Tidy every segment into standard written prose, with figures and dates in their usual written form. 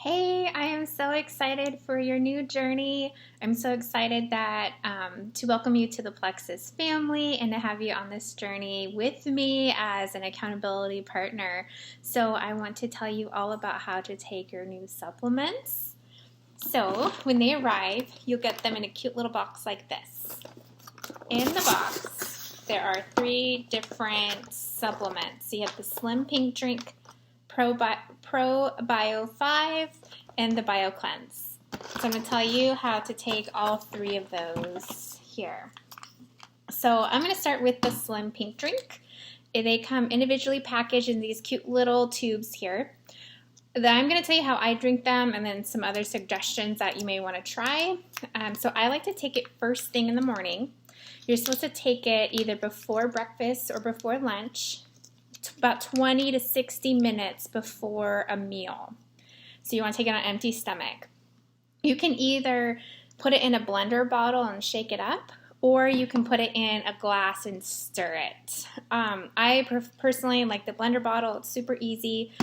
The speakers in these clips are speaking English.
Hey, I am so excited for your new journey. I'm so excited that to welcome you to the Plexus family and to have you on this journey with me as an accountability partner. So I want to tell you all about how to take your new supplements. So when they arrive, you'll get them in a cute little box like this. In the box, there are 3 different supplements. So you have the Slim Pink Drink, Pro Bio 5, and the Bio Cleanse. So I'm going to tell you how to take all 3 of those here. So I'm going to start with the Slim Pink Drink. They come individually packaged in these cute little tubes here. Then I'm going to tell you how I drink them and then some other suggestions that you may want to try. So I like to take it first thing in the morning. You're supposed to take it either before breakfast or before lunch, about 20 to 60 minutes before a meal. So you want to take it on an empty stomach. You can either put it in a blender bottle and shake it up, or you can put it in a glass and stir it. I personally like the blender bottle. It's super easy.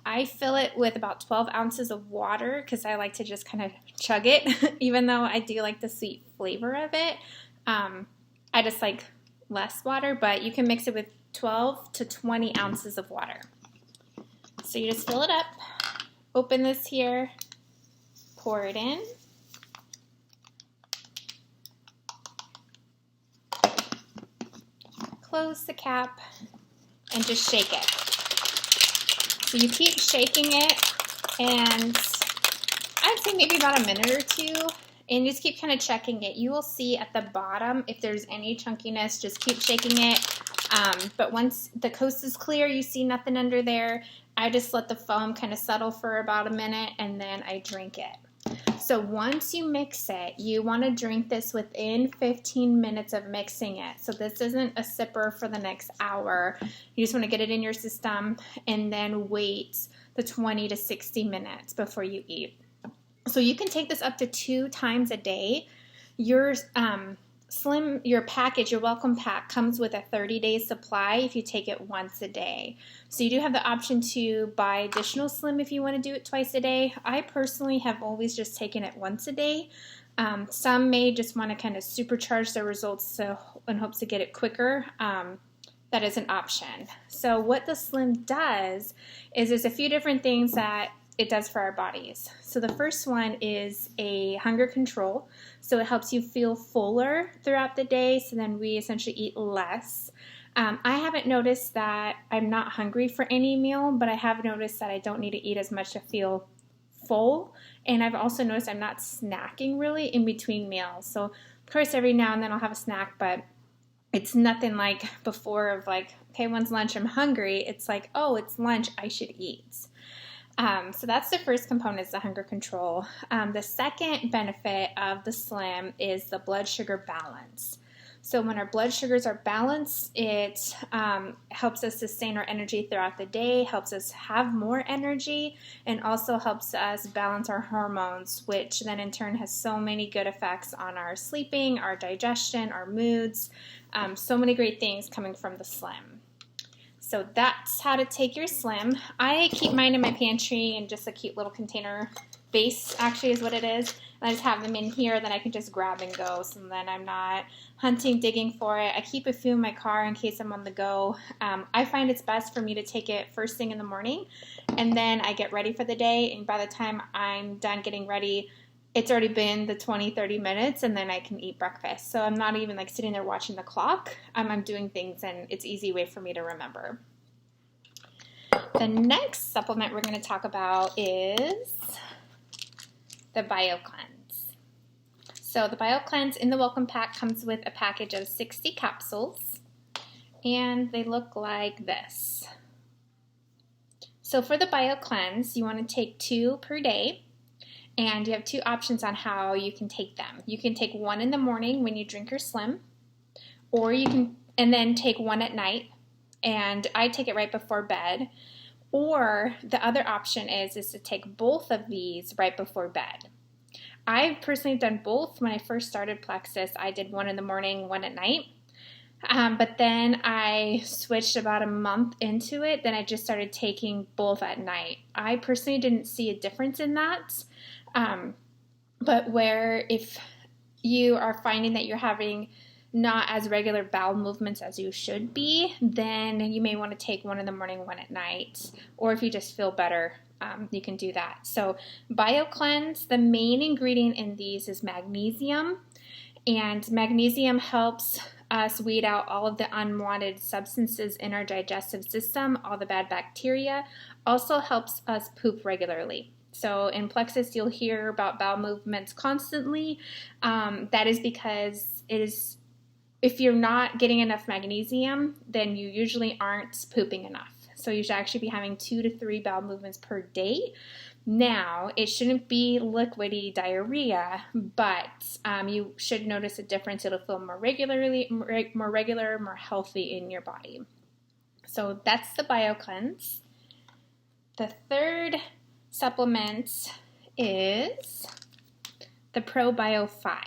I fill it with about 12 ounces of water because I like to just kind of chug it, even though I do like the sweet flavor of it. I just like less water, but you can mix it with 12 to 20 ounces of water. So you just fill it up, open this here, pour it in. Close the cap and just shake it. So you keep shaking it, and I'd say maybe about a minute or 2, and you just keep kind of checking it. You will see at the bottom if there's any chunkiness, just keep shaking it. But once the coast is clear, you see nothing under there, I just let the foam kind of settle for about a minute and then I drink it. So once you mix it, you want to drink this within 15 minutes of mixing it. So this isn't a sipper for the next hour. You just want to get it in your system and then wait the 20 to 60 minutes before you eat. So you can take this up to 2 times a day. Your package, your welcome pack, comes with a 30-day supply if you take it once a day. So you do have the option to buy additional Slim if you want to do it twice a day. I personally have always just taken it once a day. Some may just want to kind of supercharge their results in hopes to get it quicker. That is an option. So what the Slim does is there's a few different things that it does for our bodies. So the first one is a hunger control. So it helps you feel fuller throughout the day, so then we essentially eat less. I haven't noticed that I'm not hungry for any meal, but I have noticed that I don't need to eat as much to feel full. And I've also noticed I'm not snacking really in between meals. So of course every now and then I'll have a snack, but it's nothing like before of like, okay, when's lunch? I'm hungry. It's like, oh, it's lunch, I should eat. So that's the first component, is the hunger control. The second benefit of the Slim is the blood sugar balance. So when our blood sugars are balanced, it helps us sustain our energy throughout the day, helps us have more energy, and also helps us balance our hormones, which then in turn has so many good effects on our sleeping, our digestion, our moods, so many great things coming from the Slim. So that's how to take your Slim. I keep mine in my pantry in just a cute little container base, actually is what it is. And I just have them in here that I can just grab and go, so then I'm not hunting, digging for it. I keep a few in my car in case I'm on the go. I find it's best for me to take it first thing in the morning, and then I get ready for the day, and by the time I'm done getting ready, it's already been the 20-30 minutes, and then I can eat breakfast. So I'm not even like sitting there watching the clock. I'm doing things, and it's an easy way for me to remember. The next supplement we're going to talk about is the Bio Cleanse. So the Bio Cleanse in the welcome pack comes with a package of 60 capsules, and they look like this. So for the Bio Cleanse, you want to take 2 per day. And you have 2 options on how you can take them. You can take 1 in the morning when you drink your Slim, or you can, and then take 1 at night. And I take it right before bed. Or the other option is to take both of these right before bed. I've personally done both. When I first started Plexus, I did 1 in the morning, 1 at night. But then I switched about a month into it. Then I just started taking both at night. I personally didn't see a difference in that. But where if you are finding that you're having not as regular bowel movements as you should be, then you may want to take one in the morning, one at night. Or if you just feel better, you can do that. So BioCleanse, the main ingredient in these is magnesium. And magnesium helps us weed out all of the unwanted substances in our digestive system, all the bad bacteria. Also helps us poop regularly. So in Plexus, you'll hear about bowel movements constantly. That is because if you're not getting enough magnesium, then you usually aren't pooping enough. So you should actually be having 2 to 3 bowel movements per day. Now, it shouldn't be liquidy diarrhea, but you should notice a difference. It'll feel more regular, more healthy in your body. So that's the BioCleanse. The third supplement is the ProBio 5.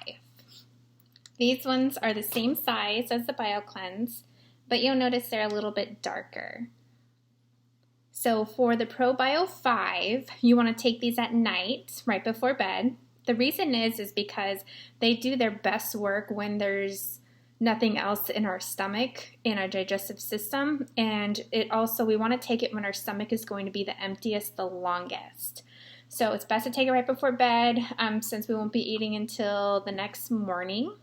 These ones are the same size as the BioCleanse, but you'll notice they're a little bit darker. So for the ProBio 5, you want to take these at night, right before bed. The reason is because they do their best work when there's nothing else in our stomach, in our digestive system. And we want to take it when our stomach is going to be the emptiest, the longest. So it's best to take it right before bed, since we won't be eating until the next morning.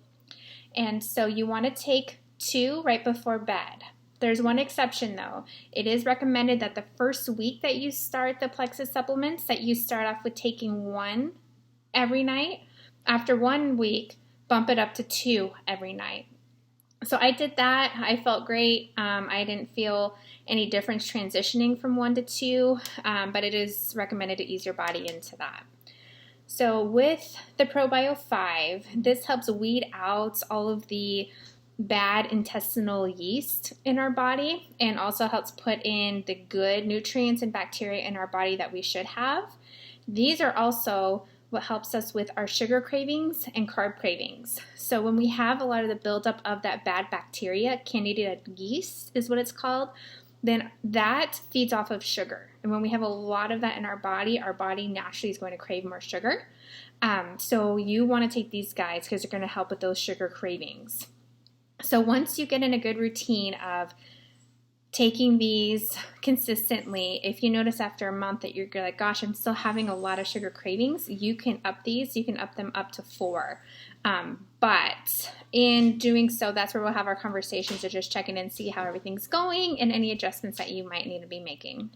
And so you want to take 2 right before bed. There's one exception though. It is recommended that the first week that you start the Plexus supplements, that you start off with taking 1 every night. After 1 week, bump it up to 2 every night. So I did that. I felt great. I didn't feel any difference transitioning from 1 to 2, but it is recommended to ease your body into that. So with the ProBio 5, this helps weed out all of the bad intestinal yeast in our body and also helps put in the good nutrients and bacteria in our body that we should have. These are also what helps us with our sugar cravings and carb cravings. So when we have a lot of the buildup of that bad bacteria, candida yeast is what it's called, then that feeds off of sugar. And when we have a lot of that in our body naturally is going to crave more sugar. So you want to take these guys because they're going to help with those sugar cravings. So once you get in a good routine of taking these consistently, if you notice after a month that you're like, gosh, I'm still having a lot of sugar cravings, you can up these. You can up them up to 4. But in doing so, that's where we'll have our conversations to just check in and see how everything's going and any adjustments that you might need to be making.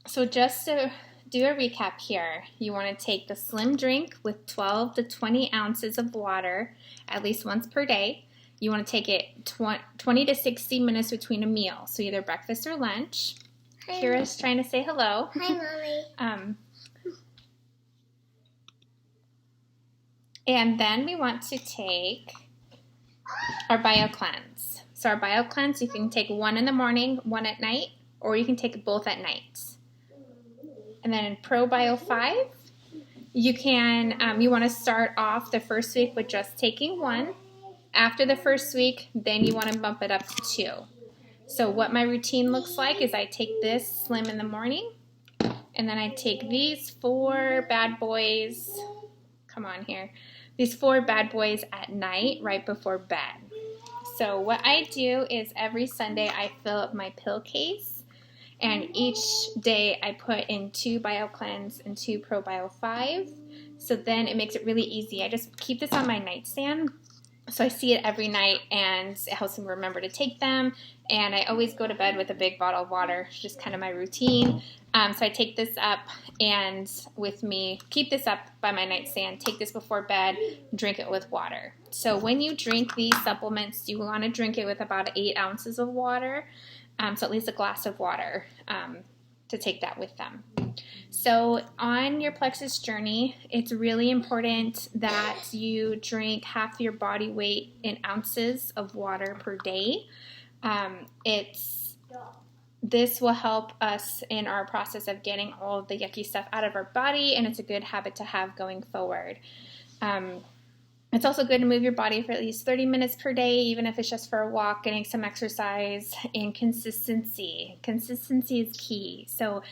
So just to do a recap here, you want to take the slim drink with 12 to 20 ounces of water at least once per day. You want to take it 20 to 60 minutes between a meal, so either breakfast or lunch. Hi, Kira's trying to say hello. Hi, Mommy. And then we want to take our BioCleanse. So our BioCleanse, you can take 1 in the morning, 1 at night, or you can take both at night. And then in ProBio 5, you want to start off the first week with just taking 1. After the first week, then you want to bump it up to 2. So what my routine looks like is I take this slim in the morning, and then I take these 4 bad boys, these 4 bad boys at night right before bed. So what I do is every Sunday I fill up my pill case. And each day I put in 2 BioCleanse and 2 ProBio 5. So then it makes it really easy. I just keep this on my nightstand. So I see it every night and it helps me remember to take them. And I always go to bed with a big bottle of water. It's just kind of my routine. So I take this up and with me, keep this up by my nightstand, take this before bed, drink it with water. So when you drink these supplements, you want to drink it with about 8 ounces of water. So at least a glass of water to take that with them. So on your Plexus journey, it's really important that you drink half your body weight in ounces of water per day. This will help us in our process of getting all of the yucky stuff out of our body, and it's a good habit to have going forward. It's also good to move your body for at least 30 minutes per day, even if it's just for a walk, getting some exercise, and consistency. Consistency is key. So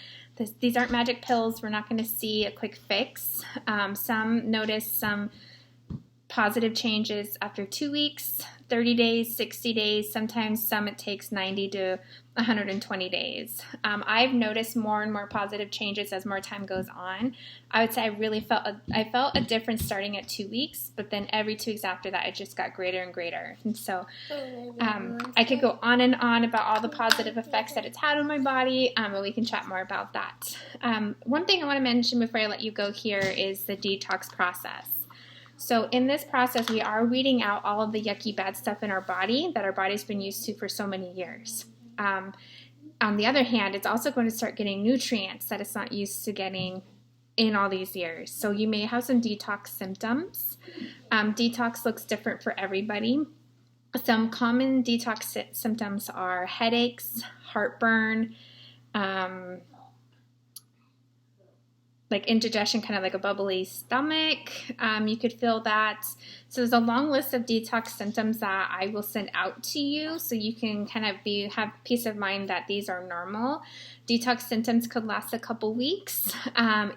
these aren't magic pills. We're not going to see a quick fix. Some notice some positive changes after 2 weeks, 30 days, 60 days. Sometimes some it takes 90 to 120 days. I've noticed more and more positive changes as more time goes on. I would say I felt a difference starting at 2 weeks, but then every 2 weeks after that, it just got greater and greater. And so I could go on and on about all the positive effects that it's had on my body, but we can chat more about that. One thing I want to mention before I let you go here is the detox process. So in this process, we are weeding out all of the yucky bad stuff in our body that our body's been used to for so many years. On the other hand, it's also going to start getting nutrients that it's not used to getting in all these years. So you may have some detox symptoms. Detox looks different for everybody. Some common detox symptoms are headaches, heartburn, like indigestion, kind of like a bubbly stomach. You could feel that. So there's a long list of detox symptoms that I will send out to you so you can kind of have peace of mind that these are normal. Detox symptoms could last a couple weeks.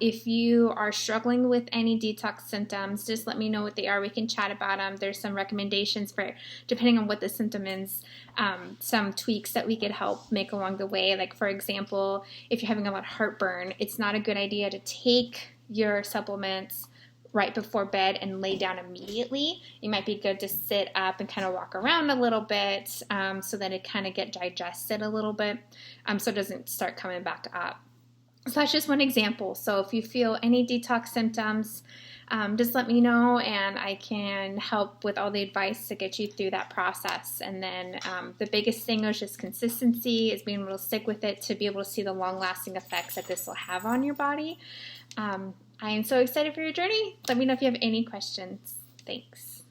If you are struggling with any detox symptoms, just let me know what they are. We can chat about them. There's some recommendations for, depending on what the symptom is, some tweaks that we could help make along the way. Like, for example, if you're having a lot of heartburn, it's not a good idea to take your supplements right before bed and lay down immediately. It might be good to sit up and kind of walk around a little bit so that it kind of get digested a little bit so it doesn't start coming back up. So that's just one example. So if you feel any detox symptoms, just let me know and I can help with all the advice to get you through that process. And then the biggest thing is just consistency, is being able to stick with it to be able to see the long-lasting effects that this will have on your body. I am so excited for your journey. Let me know if you have any questions. Thanks.